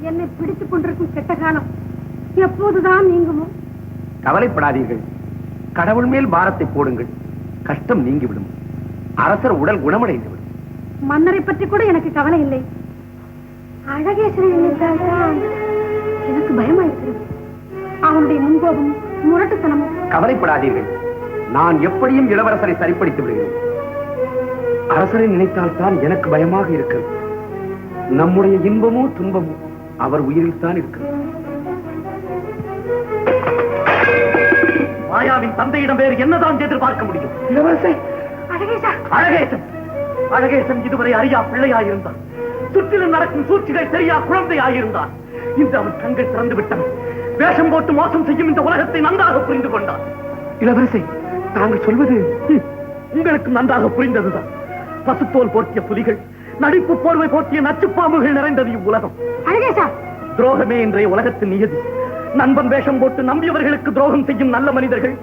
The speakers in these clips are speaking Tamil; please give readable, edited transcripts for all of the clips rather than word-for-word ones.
என்னை பிடித்துக் கொண்டிருக்கும் கெட்ட காலம் எப்போதுதான் நீங்குமோ? கவலைப்படாதீர்கள், கடவுள் மேல் பாரத்தை போடுங்கள், கஷ்டம் நீங்கிவிடும். அரசர் உடல் குணமடைந்து விடும். மன்னரை பற்றி கூட எனக்கு கவலை இல்லை. அழகேசனை நினைத்தால்தான் எனக்கு பயமா இருக்கிறது. அவனுடைய முன்கோபம், முரட்டுத்தனம். கவலைப்படாதீர்கள், நான் எப்படியும் இளவரசரை சரிப்படுத்தி விடுகிறேன். அரசரை நினைத்தால் தான் எனக்கு பயமாக இருக்கிறது. நம்முடைய இன்பமோ துன்பமோ அவர் உயிரில் தான் இருக்கிறது. மாயாவின் தந்தையிடம் வேறு என்னதான் எதிர்பார்க்க முடியும்? இளவரசே, அழகேசன் அழகேசன் இதுவரை அறியா பிள்ளையாயிருந்தான். சுற்றிலும் நடக்கும் சூழ்ச்சிகள் தெரியா குழந்தையாயிருந்தான். இன்று அவன் கண்கள் திறந்து விட்டான். வேஷம் போட்டு மோசம் செய்யும் இந்த உலகத்தை நன்றாக புரிந்து கொண்டான். இளவரசே, தாங்கள் சொல்வது உங்களுக்கு நன்றாக புரிந்ததுதான். பசுத்தோல் போர்த்திய புலிகள், நடிப்பு போர்வை போர்த்திய நச்சுப்பாம்புகள் நிறைந்தது இவ்வுலகம். துரோகமே இன்றைய உலகத்தின் நியதி. நண்பன் வேஷம் போட்டு நம்பியவர்களுக்கு துரோகம் செய்யும் நல்ல மனிதர்கள்,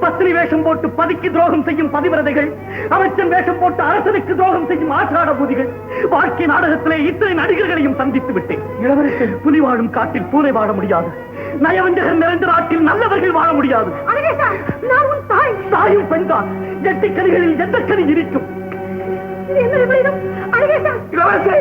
பத்தினி வேஷம் போட்டு பதிக்கு துரோகம் செய்யும் பதிவிரதைகள், அமைச்சன் வேஷம் போட்டு அரசனுக்கு துரோகம் செய்யும் ஆச்சார பூதிகள். வாழ்க்கை நாடகத்திலே இத்தனை நடிகர்களையும் சந்தித்து விட்டேன். இளவரசர், புலி வாழும் காட்டில் பூனை வாழ முடியாது. நயவஞ்சகர் நிறைந்த நாட்டில் நல்லவர்கள் வாழ முடியாது. தாயும் பெண்தான். எட்டு கனிகளில் எந்த கனி இருக்கும்? இளவரசே,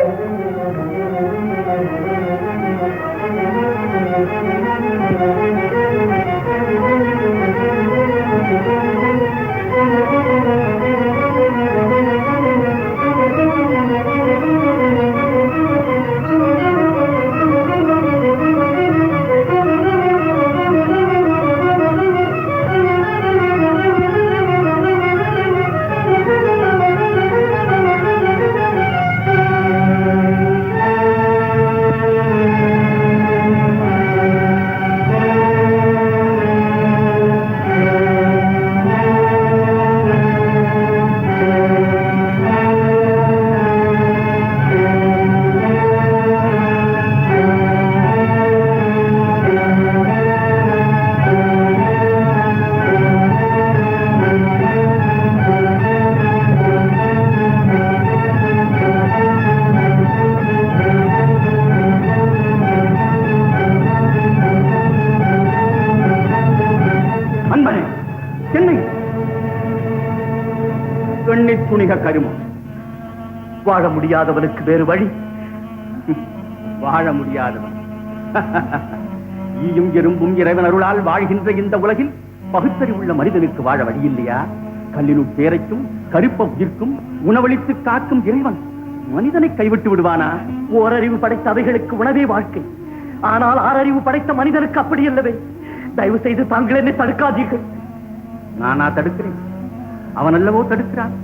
துணிக கருமம். வாழ முடியாதவனுக்கு வேறு வழி? வாழ முடியாதவன் ஈயும் எறும்பும் இறைவன் அருளால் வாழ்கின்ற இந்த உலகில் பகுத்தறிவுள்ள மனிதனுக்கு வாழ வழி இல்லையா? கல்லினுள் பேரைக்கும் கருப்ப உயிர்க்கும் உணவளித்து காக்கும் இறைவன் மனிதனை கைவிட்டு விடுவானா? ஓரறிவு படைத்த அவைகளுக்கு உணவே வாழ்க்கை. ஆனால் ஆறறிவு படைத்த மனிதனுக்கு அப்படி அல்லவே. தயவு செய்து தாங்கள் என்னை தடுக்காதீர்கள். நானா தடுக்கிறேன்? அவன் அல்லவோ தடுக்கிறான்.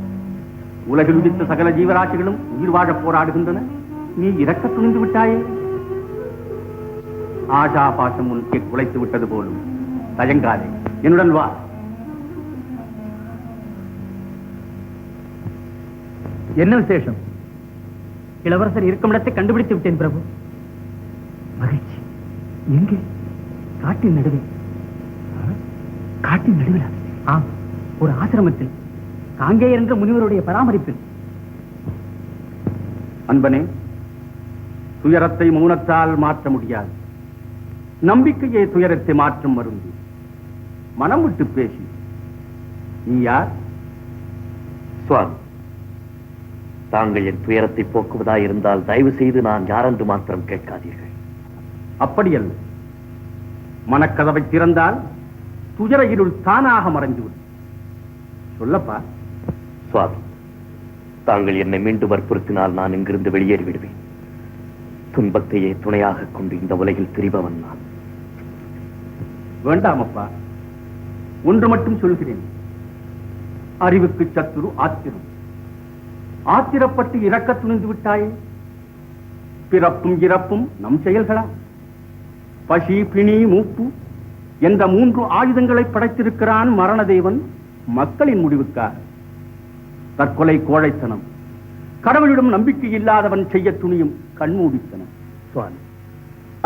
உலகில் உதித்த சகல ஜீவராசிகளும் உயிர் வாழ போராடுகின்றன. நீ இறக்க துணிந்து விட்டாயே. ஆஷா பாசம் உனக்கு குலைத்து விட்டது போலும். தயங்காதே, என்னுடன் வா. என்ன விசேஷம்? இளவரசர் இருக்கும் இடத்தை கண்டுபிடித்து விட்டேன் பிரபு. மகிழ்ச்சி. எங்கே? காட்டின் நடுவே. காட்டின் நடுவில்? ஆம், ஒரு ஆசிரமத்தில், காங்கேயர் என்ற முனிவருடைய பராமரிப்பில். அன்பனே, துயரத்தை மௌனத்தால் மாற்ற முடியாது. நம்பிக்கையே துயரத்தை மாற்றும் மருந்து. மனம் விட்டு பேசி. நீ யார்? சுவாமி, தாங்கள் என் துயரத்தை போக்குவதாயிருந்தால் தயவு செய்து நான் யாரென்று மாத்திரம் கேட்காதீர்கள். அப்படியல்ல, மனக்கதவை திறந்தால் துயர இருள் தானாக மறைந்துவிடும். சொல்லப்பா. சுவாமி, தாங்கள் என்னை மீண்டும் வற்புறுத்தினால் நான் இங்கிருந்து வெளியேறி விடுவேன். துன்பத்தையே துணையாக கொண்டு இந்த உலகில் திரிபவன் நான். வேண்டாமப்பா, ஒன்று மட்டும் சொல்கிறேன். அறிவுக்கு சத்துரு ஆத்திரம். ஆத்திரப்பட்டு இறக்க துணிந்து விட்டாயே. பிறப்பும் இறப்பும் நம் செயல்களா? பசி, பிணி, மூப்பு என்ற 3 ஆயுதங்களை படைத்திருக்கிறான் மரணதேவன் மக்களின் முடிவுக்காக. தற்கொலை கோழைத்தனம், கடவுளிடம் நம்பிக்கை இல்லாதவன் செய்ய துணியும் கண்மூடித்தனம். சுவாமி,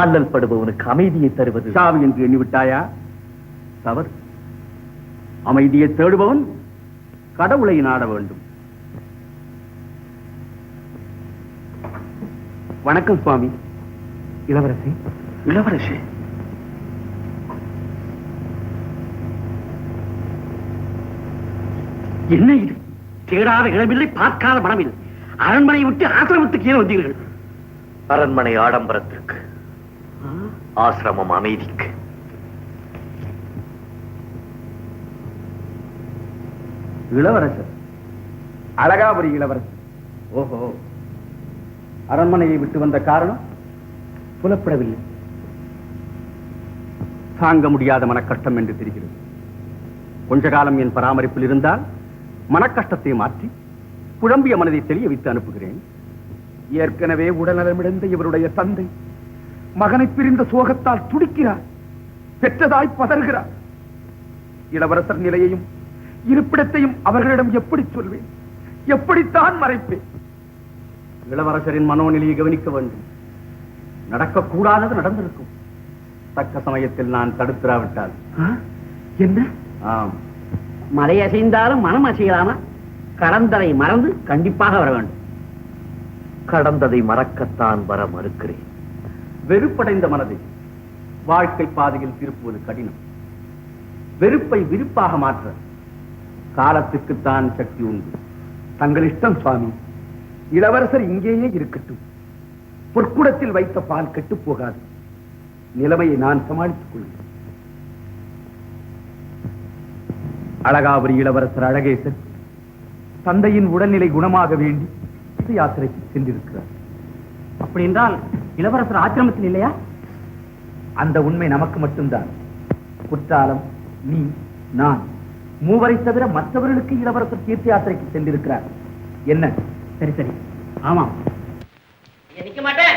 அல்லல் படுபவனுக்கு அமைதியை தருவது சாவு என்று எண்ணிவிட்டாயா? தவறு. அமைதியை தேடுபவன் கடவுளை நாட வேண்டும். வணக்கம் சுவாமி. இளவரசி, இளவரசி, என்ன இது? தேடாத இடமில்லை, பார்க்காத மனமில்லை. அரண்மனை விட்டு ஆசிரமத்துக்கு ஏன் வந்தீர்கள்? அரண்மனை ஆடம்பரத்திற்கு, ஆசிரமம் அமைதிக்கு. இளவரசர், அழகாபுரி இளவரசர். ஓஹோ, அரண்மனையை விட்டு வந்த காரணம் புலப்படவில்லை. தாங்க முடியாத மனக்கஷ்டம் என்று தெரிகிறது. கொஞ்ச காலம் என் பராமரிப்பில் இருந்தால் மனக்கஷ்டத்தை மாற்றி குழம்பிய மனதை தெளிய வைத்து அனுப்புகிறேன். ஏற்கனவே உடல்நலமிழந்த இவருடைய தந்தை மகனை பிரிந்த சோகத்தால் துடிக்கிறார், பெற்றதாய் பதறுகிறார். இளவரசர் நிலையையும் இருப்பிடத்தையும் அவர்களிடம் எப்படி சொல்வேன்? எப்படித்தான் மறைப்பேன்? இளவரசரின் மனோநிலையை கவனிக்க வேண்டும். நடக்கக்கூடாதது நடந்திருக்கும். தக்க சமயத்தில் நான் தடுத்திராவிட்டால் என்ன? ஆம், மலை அசைந்தாலும் மனம் அசையலாமா? கடந்ததை மறந்து கண்டிப்பாக வர வேண்டும். கடந்ததை மறக்கத்தான் வர மறுக்கிறேன். வெறுப்படைந்த மனதை வாழ்க்கை பாதையில் திருப்புவது கடினம். வெறுப்பை விருப்பாக மாற்ற காலத்துக்குத்தான் சக்தி உண்டு. தங்கள் இஷ்டம் சுவாமி. இளவரசர் இங்கேயே இருக்கட்டும். பொற்குடத்தில் வைத்த பால் கெட்டு போகாது. நிலைமையை நான் சமாளித்துக் கொள்வேன். அழகாபுரி இளவரசர் அழகேசன் தந்தையின் உடல்நிலை குணமாக வேண்டி யாத்திரைக்கு சென்றிருக்கிறார். அப்படி என்றால் இளவரசர் ஆசிரமத்தில் இல்லையா? அந்த உண்மை நமக்கு மட்டும்தான். குற்றாலம், நீ, நான் மூவரை தவிர மற்றவர்களுக்கு இளவரசர் தீர்த்த யாத்திரைக்கு சென்றிருக்கிறார். என்ன? சரி சரி, ஆமாம். நிக்க மாட்டேன்.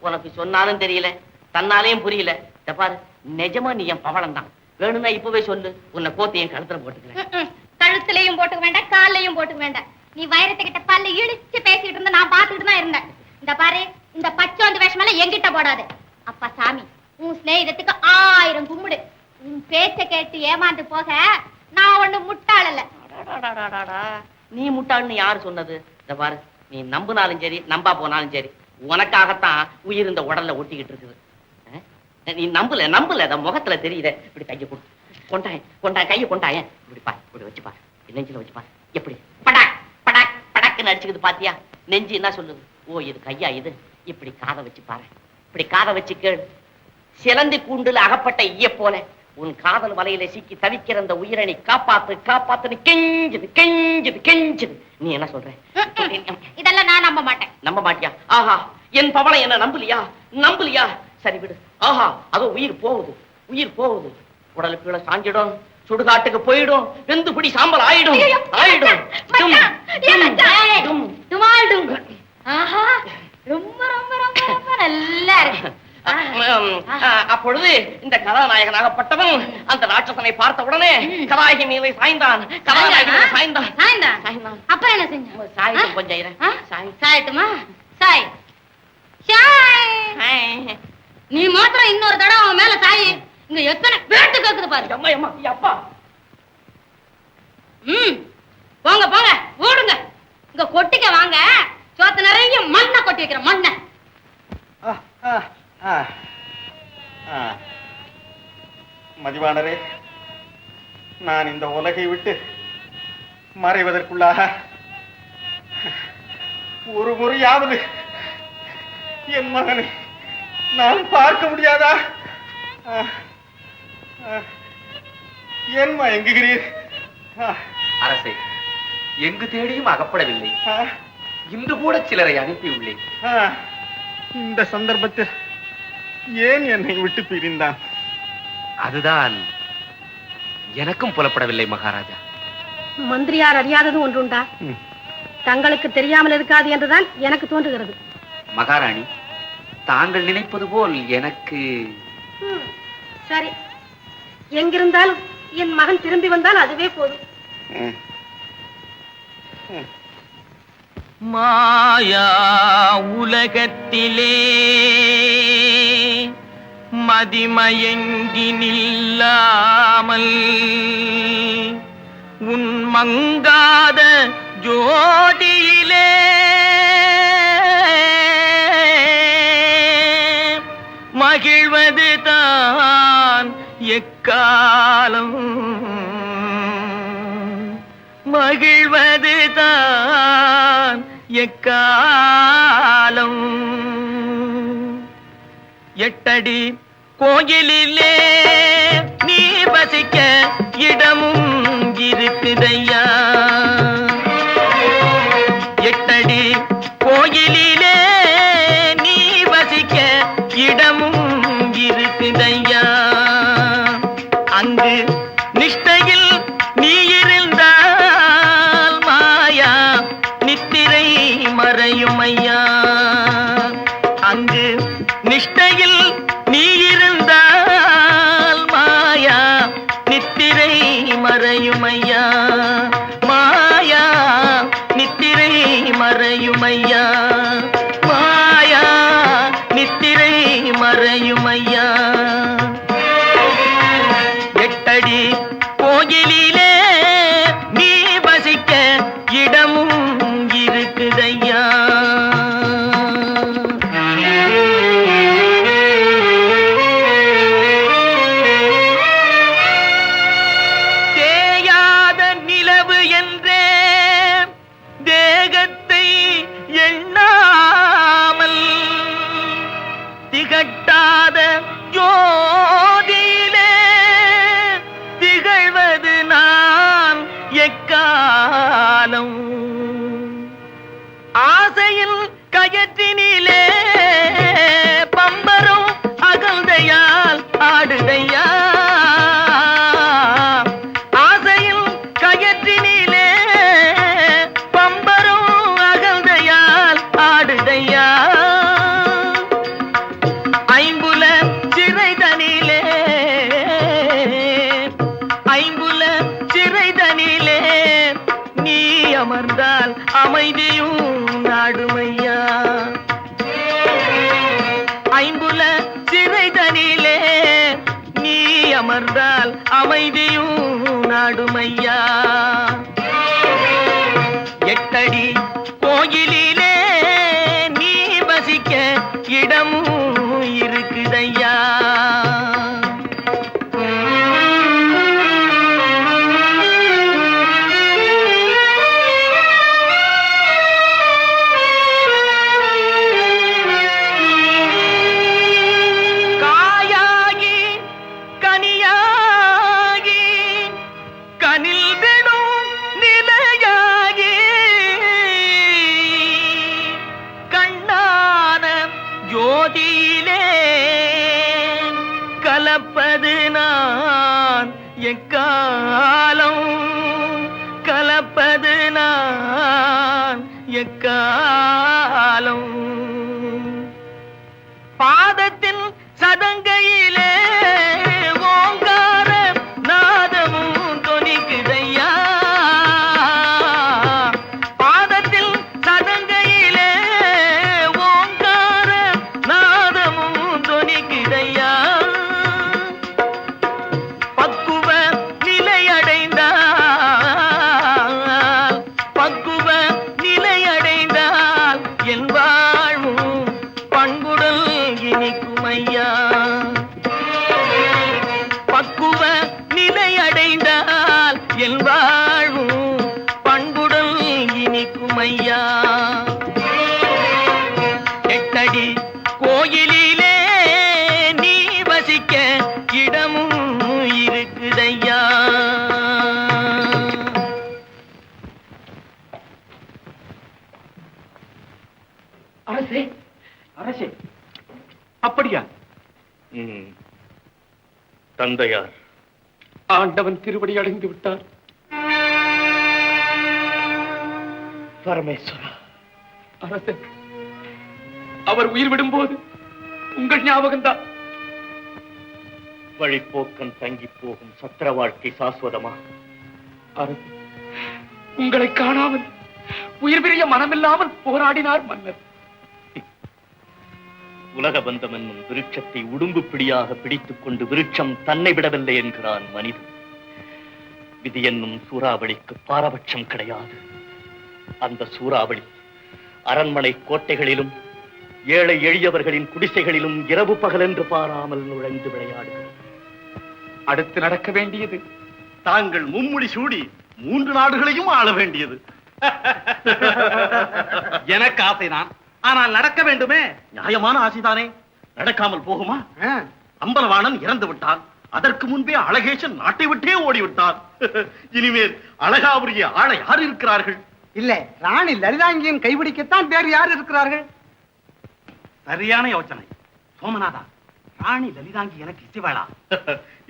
உனக்கு சொன்னாலும் தெரியல, தன்னாலையும் புரியல. பாரு, நிஜமா நீ என் பவளம் தான். வேணும்னா இப்பவே சொல்லு, உன்னை கோத்தி என் கழுத்துல போட்டுக்கிறேன். கழுத்துலயும் போட்டுக்க வேண்டாம், காலையும் போட்டுக்க வேண்டாம். நீ வைரத்துக்கிட்ட பல்ல இழிச்சு பேசிட்டு இருந்த, நான் பாத்துட்டு தான் இருந்தேன். இந்த பாரு, இந்த பச்சோந்து வேஷமெல்லாம் எங்கிட்ட போடாது. அப்பா சாமி, உன் சிநேகிதத்துக்கு 1000 கும்பிடு. உன் பேச்ச கேட்டு ஏமாந்து போக நான் ஒண்ணு முட்டாள் இல்ல. நீ முட்டாள்னு யாரு சொன்னது? இந்த பாரு, நீ நம்புனாலும் சரி, நம்பா போனாலும் சரி, உனக்காகத்தான் உயிர் இந்த உடல்ல ஒட்டிக்கிட்டு இருக்குது. நீ நம்பல நம்பல, அத முகத்துல தெரியுத. இப்படி கையை கொண்டாய், கையை கொண்டாயன். இப்படி பாரு, இப்படி வச்சு பாரு, நெஞ்சில வச்சு பாரு. எப்படி படாக் படாக் படாக்குன்னு அடிச்சுக்குது பாத்தியா? நெஞ்சு என்ன சொல்லுது? ஓ, இது கையா இது? இப்படி காதை வச்சு பாரு, இப்படி காதை வச்சு கேளு. சிலந்தி கூண்டுல அகப்பட்ட ஈய போல உன் காதல் வலையில சிக்கி தவிக்கிற அந்த உயிரணி காப்பாத்து காப்பாத்துன்னு கெஞ்சுது கெஞ்சுது கெஞ்சுது. நீ என்ன சொல்ற? இதெல்லாம் நான் நம்ப மாட்டேன். நம்ப மாட்டியா? ஆஹா, என் பவளை என்ன நம்பலியா? நம்பலியா? சரி விடு. ஆஹா, அதோ உயிர் போகுது, உயிர் போகுது. உடலுக்கு கீழே சாஞ்சிடும், சுடுகாட்டுக்கு போயிடும், வெந்து பிடி சாம்பல் ஆயிடும் ஆயிடும். ஆஹா, ரொம்ப ரொம்ப ரொம்ப ரொம்ப நல்லா இருக்கு. அப்பொழுது இந்த கதாநாயகனாகப்பட்டவன் அந்த ராட்சசனை பார்த்த உடனே கதாநாயகி மீது சாய்ந்தான். கதாநாயகன் சாய்ந்தான். அப்புறம் என்ன செஞ்ச? சாயட்டும், கொஞ்சம் இரு. சாயட்டுமா? சாய். நீ மாத்திரம் இன்னொரு தடவை அவன் மேல சாயி. இங்க எத்தனை வேட்டு கேக்குது பாரு. அம்மா அம்மா, அப்பா. போங்க போங்க, ஓடுங்க. இங்க கொட்டிக்க வாங்க. சோத்து நிறைய மண்ணை கொட்டி வைக்கிற மண்ணை. மதிவாணரே, நான் இந்த உலகை விட்டு மறைவதற்குள்ளாக ஒரு முறையாவது என் மகனை நான் பார்க்க முடியாதா? ஏன் மயங்குகிறீர்? அரசே, எங்கு தேடியும் அகப்படவில்லை. இன்று கூட சிலரை அனுப்பியுள்ளேன். இந்த சந்தர்ப்பத்தில் ஏன் என்னை விட்டு பிரிந்தான்? அதுதான் எனக்கும் புலப்படவில்லை மகாராஜா. மந்திரியார் அறியாதது ஒன்றுண்டா? தங்களுக்கு தெரியாமல் இருக்காது என்றுதான் எனக்கு தோன்றுகிறது. மகாராணி, தாங்கள் நினைப்பது போல் எனக்கு... சரி, எங்கிருந்தாலும் என் மகன் திரும்பி வந்தால் அதுவே போதும். மாயா உலகத்திலே மதிமயங்கி நில்லாமல் உன் மங்காத ஜோதியிலே மகிழ்வது தான் எக்காலம் மகிழ்வது தான் எக்காலம் எட்டடி கோயிலிலே நீ வசிக்க இடமும் இருக்குதையா எட்டடி கோயிலிலே நீ வசிக்க இடமும் இருக்குதையா அங்கு நிஷ்டையில் நீ இருந்தால் மாயா நித்திரை மறையும் ஐயா அங்கு நிஷ்டையில் நீ இருந்தால் மாயா நித்திரை மறையும் ஐயா மாயா நித்திரை மறையும் ஐயா மாயா நித்திரை மறையும் ஐயா எட்டடி கோயிலிலே நீ வசிக்க இடமும் இருக்குதையா தேயாத நிலவு என்றே தேகத்தை எண்ணாமல் திகட்டாத ஜோதியிலே திகழ்வது நான் எக்காலம் ஆசையில் கயற்றினிலே பம்பரும் அகந்தையால் ஆடுதையா ஆசையில் கயற்றினிலே பம்பரும் அகந்தையால் ஆடுதையா ஐம்புல சிறைதனிலே ஐம்புல சிறைதனிலே நீ அமர்ந்தால் அமைதியும் நாடுமையா ஐம்புல சிறைதனிலே நீ அமர்ந்தால் அமைதியும் நாடுமையா எட்டடி கோயிலிலே நீ வசிக்க இடமும் இருக்குதையா காயாகி கனியாகி கனில் விடும் நிலையாகி கண்ணான ஜோதியிலே கலப்பது நான் எக்காலம் கலப்பது நான் எக்காலம் பாதத்தின் சதங்கையிலே ஓங்கார நாதமும் தொனிக்குதையா பாதத்தில் சதங்கையிலே ஓங்கார நாதமும் தொனிக்குதையா பக்குவ நிலையடைந்தால் பக்குவ நிலையடைந்தால் என் வாழ்வும் பண்புடல் இனிக்கும் ஐயா பக்குவ நிலையடைந்தால் என் வாழ்வும் பண்புடல் இனிக்கும் ஐயா எட்டடி கோயிலிலே நீ வசிக்க இடமும் இருக்குதையா அரசே அரசே அப்படியா தந்தையார் ஆண்டவன் திருவடி அடைந்து விட்டார். பரமேஸ்வரா, அரசே, அவர் உயிர் விடும்போது உங்கள் ஞாபகம்தான். வழிப்போக்கன் தங்கி போகும் சத்திர வாழ்க்கை சாஸ்வதமா? அரசே, உங்களை காணாமல் உயிர் பிரிய மனமில்லாமல் போராடினார் மன்னர். உலக பந்தம் என்னும் விருட்சத்தை உடும்பு பிடியாக பிடித்துக் கொண்டு விருட்சம் தன்னை விடவில்லை என்கிறான் மனிதன். விதி என்னும் சூறாவளிக்கு பாரபட்சம் கிடையாது. அந்த சூறாவளி அரண்மனை கோட்டைகளிலும் ஏழை எளியவர்களின் குடிசைகளிலும் இரவு பகலென்று பாராமல் நுழைந்து விளையாடுகிறது. அடுத்து நடக்க வேண்டியது தாங்கள் மும்முடி சூடி 3 நாடுகளையும் ஆள வேண்டியது. எனக்கு ஆசைதான், ஆனால் நடக்க வேண்டுமே. நியாயமான ஆசைதானே, நடக்காமல் போகுமா? அம்பலவாணன் இறந்து விட்டான், அதற்கு முன்பே அழகேசன் நாட்டை விட்டே ஓடிவிட்டான். இனிமேல் அழகாபுரிய ஆள யார் இருக்கிறார்கள்? இல்ல, ராணி லலிதாங்கியின் கைபிடிக்கத்தான் வேறு யார் இருக்கிறார்கள்? சரியான யோசனை சோமநாதா. ராணி லலிதாங்கி எனக்கு இசைவாளா?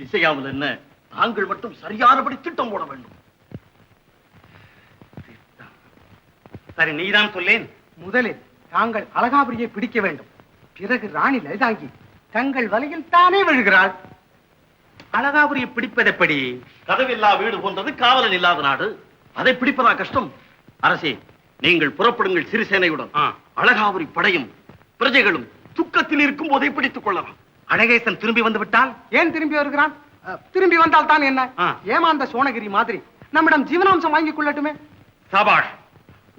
இசையாமல் என்ன, தாங்கள் மட்டும் சரியானபடி திட்டம் போட வேண்டும். சரி, நீதான் சொல்லேன். முதலில் தாங்கள் அழகாபுரியை பிடிக்க வேண்டும். பிறகு ராணி லலிதாங்கி தங்கள் வலையில் தானே விழுகிறாள். அழகாபுரியை பிடிப்பதெப்படி? கதவில்லா வீடு போன்றது காவலன் இல்லாத நாடு, அதை பிடிப்பதா கஷ்டம். அரசே, நீங்கள் புறப்படுங்கள் சிறிசேனையுடன். அழகாபுரி படையும் பிரஜைகளும் துக்கத்தில் இருக்கும் போதை பிடித்துக் கொள்ளலாம். அழகேசன் திரும்பி வந்து விட்டால்? ஏன் திரும்பி வருகிறான்? திரும்பி வந்தால் தான் என்ன? ஏமாந்த சோனகிரி மாதிரி நம்மிடம் ஜீவனாம்சம் வாங்கிக் கொள்ளட்டுமே. சபாஷ்,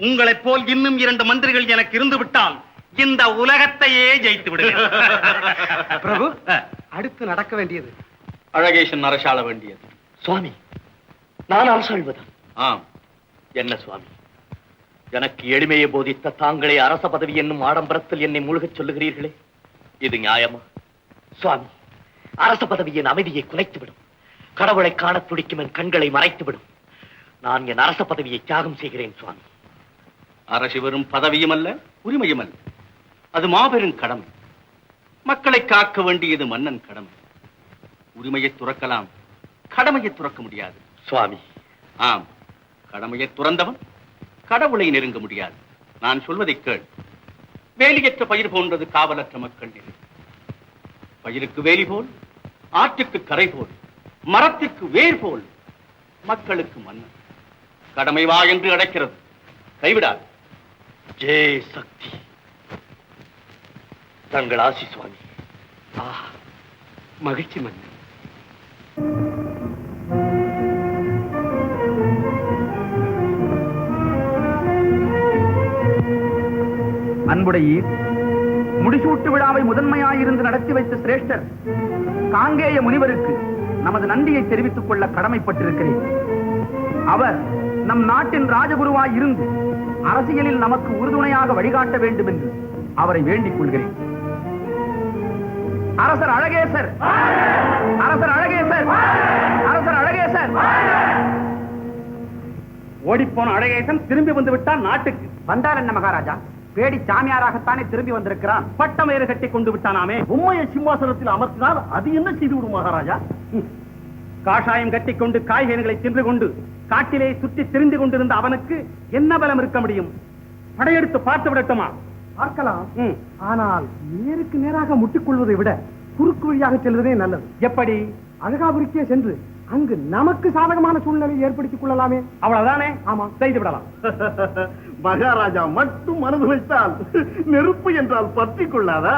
உங்களைப் போல் இன்னும் 2 மந்திரிகள் எனக்கு இருந்து விட்டால் இந்த உலகத்தையே ஜெயித்து விடுவேன். பிரபு, அடுத்து நடக்க வேண்டியது அழகேசன் அரசாள வேண்டியது. சுவாமி, நான் அரசாழ்வதா? ஆம். என்ன சுவாமி, எனக்கு எளிமையை போதித்த தாங்களே அரச பதவி என்னும் ஆடம்பரத்தில் என்னை மூழ்கச் சொல்லுகிறீர்களே, இது நியாயமா? சுவாமி, அரச பதவியின் அமைதியை குலைத்துவிடும், கடவுளை காண துடிக்கும் என் கண்களை மறைத்துவிடும். நான் என் அரச பதவியை தியாகம் செய்கிறேன் சுவாமி. அரசு வெறும் பதவியும் அல்ல, உரிமையும் அல்ல, அது மாபெரும் கடமை. மக்களை காக்க வேண்டியது மன்னன் கடமை. உரிமையை துறக்கலாம், கடமையை துறக்க முடியாது சுவாமி. ஆம், கடமையை துறந்தவன் கடவுளை நெருங்க முடியாது. நான் சொல்வதை கேள். வேலியற்ற பயிர் போன்றது காவலற்ற மக்கள் நிலை. பயிருக்கு வேலி போல், ஆற்றுக்கு கரை போல், மரத்திற்கு வேர் போல், மக்களுக்கு மன்னன். கடமை வா என்று அழைக்கிறது, கைவிடாது. ஜெய் சக்தி. தங்கள் ஆசி சுவாமி. மகிழ்ச்சி மன்னன். அன்புடையீர், முடிசூட்டு விழாவை முதன்மையாயிருந்து நடத்தி வைத்த சிரேஷ்டர் காங்கேய முனிவருக்கு நமது நன்றியை தெரிவித்துக் கொள்ள கடமைப்பட்டிருக்கிறேன். அவர் நம் நாட்டின் ராஜகுருவாய் இருந்து அரசியலில் நமக்கு உறுதுணையாக வழிகாட்ட வேண்டும் என்று அவரை வேண்டிக் கொள்கிறேன். அரசர் அழகேசர், அரசர் அழகேசர், அரசர் அழகேசர். ஓடிப்போன அழகேசன் திரும்பி வந்து விட்டான் நாட்டுக்கு. வந்தார் என்ன மகாராஜா? பேடி சாமியாராகத்தானே திரும்பி வந்திருக்கிறான். பட்டம் ஏறு கட்டி கொண்டு விட்டானாமே. உண்மையை சிம்மாசனத்தில் அமர்த்தினால் அது என்ன செய்து விடும் மகாராஜா? காஷாயம் கட்டிக்கொண்டு காய்கறிகளை தின்று கொண்டு காட்டிலே சுற்றி திரிந்து கொண்டிருந்த அவனுக்கு என்ன பலம் இருக்க முடியும்? படையெடுத்து பார்த்து விடட்டுமா? பார்க்கலாம். ஆனால் நேருக்கு நேராக முட்டிக்கொள்வதை விட குறுக்கு வழியாக செல்வதே நல்லது. எப்படி? அழகாபுரிக்கே சென்று அங்கு நமக்கு சாதகமான சூழ்நிலையை ஏற்படுத்திக் கொள்ளலாமே. அவ்வளவுதானே? ஆமா, செய்து விடலாம். மகாராஜா மட்டும் மனது வைத்தால் நெருப்பு என்றால் பற்றி கொள்ளாதா?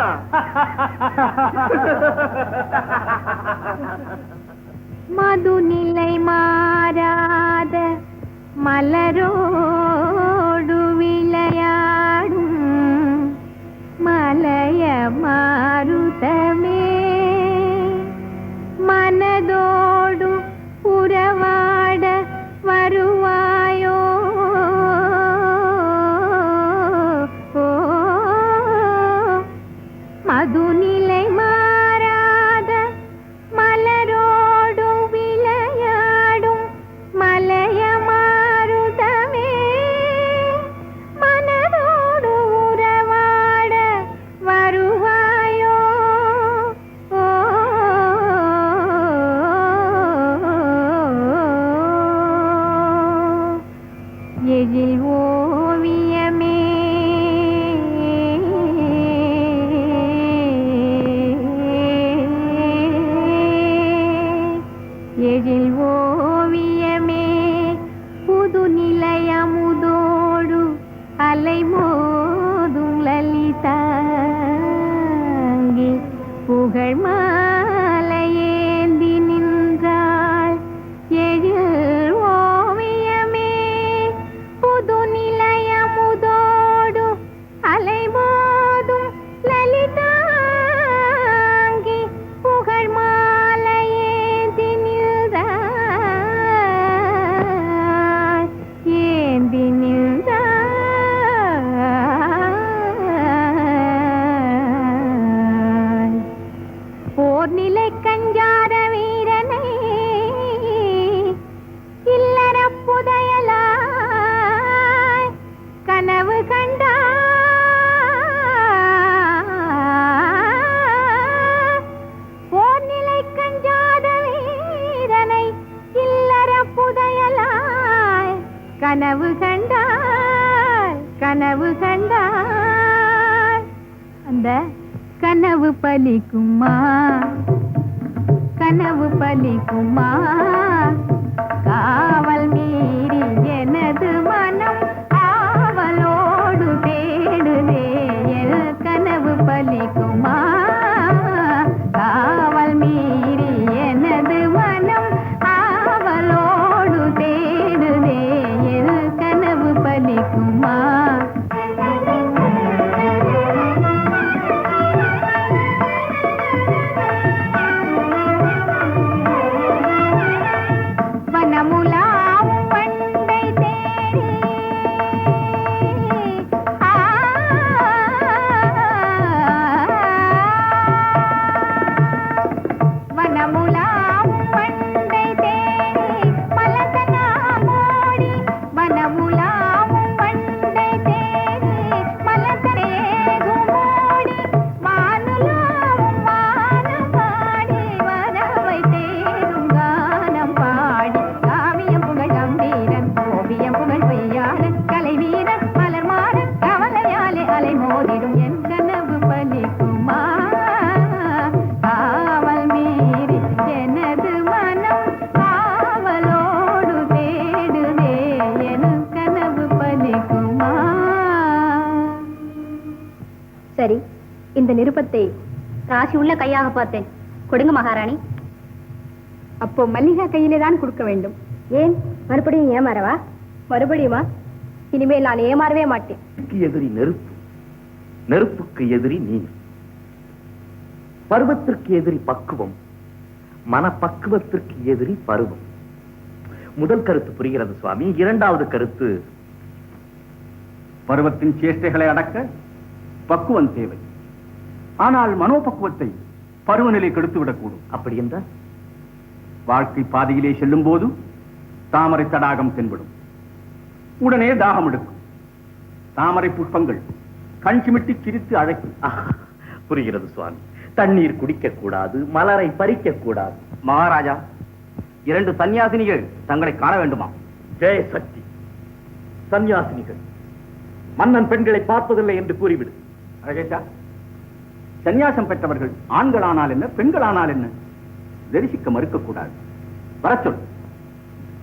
மதுநிலை மாறாத மலரோடு விளையாடும் மலைய மாருதமே, மனதோடு உறவாட வருவாயோ? மதுநிலை மாறாத மலரோடு விளையாடும் மலைய மாருதமே, கனவு கண்டா போர்நிலை கஞ்சாத வீரனை இல்லற புதையலாய் கனவு கண்டாய் கனவு கண்டாய் அந்த கனவு பலிக்குமா கனவு பலிக்குமா காவல் மீறி எனது மனம் ஆவலோடு தேடுதே என் கனவு பலிக்குமா காவல் மீறி எனது மனம் ஆவலோடு தேடுதே என் கனவு பலிக்குமா சரி, இந்த நிருபத்தை ராசி உள்ள கையாக பார்த்தேன். கொடுங்க மகாராணி. அப்போ மல்லிகா கையிலே தான் கொடுக்க வேண்டும். ஏன் மறுபடியும் ஏமாறவா? மறுபடியுமா? இனிமேல் நான் ஏமாறவே மாட்டேன். எதிரி நெருப்பு, நெருப்புக்கு எதிரி நீர், பருவத்திற்கு எதிரி பக்குவம், மனப்பக்குவத்திற்கு எதிரி பருவம். முதல் கருத்து புரிகிறது சுவாமி. இரண்டாவது கருத்து, பருவத்தின் சேஷ்டைகளை அடக்க பக்குவம் தேவை. ஆனால் மனோபக்குவத்தை பருவநிலை கெடுத்துவிடக்கூடும். அப்படி என்றால் வாழ்க்கை பாதையிலே செல்லும் போது தாமரை தடாகம் தென்படும். உடனே தாகம் எடுக்கும். தாமரை புஷ்பங்கள் கண் சிமிட்டி சிரித்து அழைக்கும். புரிகிறது சுவாமி. தண்ணீர் குடிக்க கூடாது, மலரை பறிக்க கூடாது. மகாராஜா, 2 சன்னியாசினிகள் தங்களை காண வேண்டுமா? ஜெய சக்தி. சன்னியாசினிகள் மன்னன் பெண்களை பார்ப்பதில்லை என்று கூறிவிடு. அழகேஷா, சன்னியாசம் பெற்றவர்கள் ஆண்களானால் என்ன, பெண்களானால் என்ன, தரிசிக்க மறுக்கக்கூடாது. வரச்சொல்.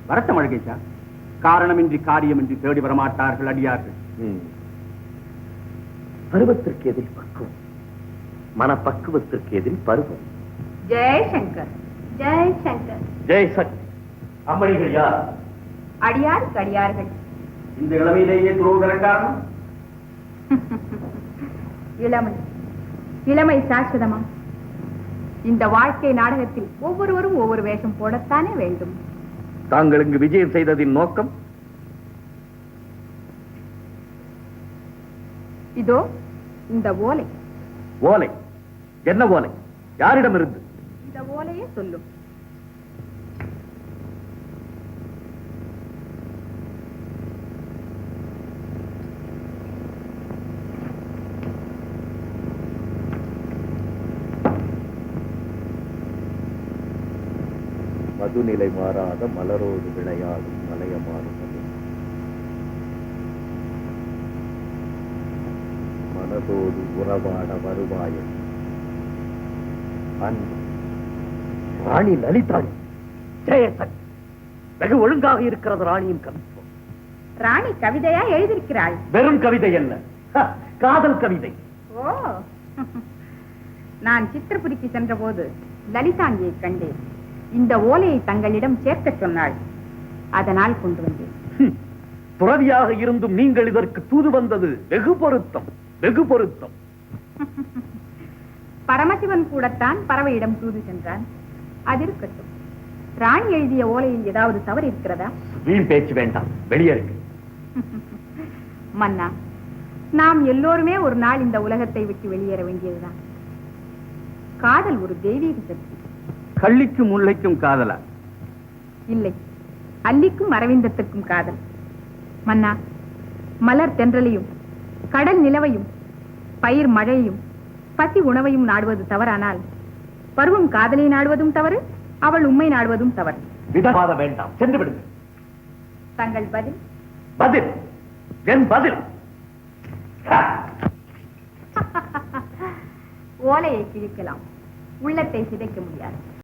வரட்டும் அழகேஷா. காரணமின்றி காரியமின்றி தேடி வரமாட்டார்கள் அடியார்கள். பருவத்திற்கு எதிரி பக்குவம், மனப்பக்குவத்திற்கு எதிரி பருவம். ஜெயசங்கர், ஜெயசங்கர். ஜெய சக்தி. அம்மணிகள் யார்? அடியாருக்கு அடியார்கள். இந்த இளமையிலேயே துரோகர காரணம்? இளமை, இளமை சாஸ்வதமா? இந்த வாழ்க்கை நாடகத்தில் ஒவ்வொருவரும் ஒவ்வொரு வேஷம் போடத்தானே வேண்டும். தாங்கள் இங்கு விஜயம் செய்ததின் நோக்கம்? இதோ இந்த ஓலை. ஓலை? என்ன ஓலை? யாரிடம் இருந்து? இந்த ஓலையே சொல்லும். மதுநிலை மாறாத மலரோடு விளையாடும் மலையமானது மனதோடு உறவாட வருவாயம் அன்பு. ராணி லலிதாணி. ஜெயசக்தி. வெகு ஒழுங்காக இருக்கிறது ராணியின் கவித்துவம். ராணி கவிதையா எழுதியிருக்கிறாள்? வெறும் கவிதை அல்ல, காதல் கவிதை. ஓ, நான் சித்திரபுரிக்கு சென்ற போது லலிதாங்கியை கண்டேன். இந்த ஓலையை தங்களிடம் சேர்க்க சொன்னாள். அதனால் கொண்டு வந்தேன். துறவியாக இருந்தும் நீங்கள் இதற்கு தூது வந்தது வெகு பொருத்தம், வெகு பொருத்தம். பரமசிவன் கூடத்தான் பறவையிடம் தூது சென்றான். அது இருக்கட்டும். ராணி எழுதிய ஓலையில் ஏதாவது தவறு இருக்கிறதா? வீண் பேச்சு வேண்டாம், வெளியேறுங்க. மன்னா, நாம் எல்லோருமே ஒரு நாள் இந்த உலகத்தை விட்டு வெளியேற வேண்டியதுதான். காதல் ஒரு தெய்வீக சக்தி. கள்ளிக்கும் முல்லைக்கும் காதலா? இல்லை, அல்லிக்கும் அரவிந்தத்துக்கும் காதல். மன்னா, மலர் தென்றலையும் கடல் நிலவையும் பயிர் மழையையும் பசி உணவையும் நாடுவது தவறானால் பருவம் காதலை நாடுவதும் தவறு, அவள் உண்மை நாடுவதும் தவறு. விதவாத வேண்டாம், சென்று விடுங்கள். தங்கள் பதில்? பதில் என் பதில் ஓலையை கிழிக்கலாம், உள்ளத்தை சிதைக்க முடியாது.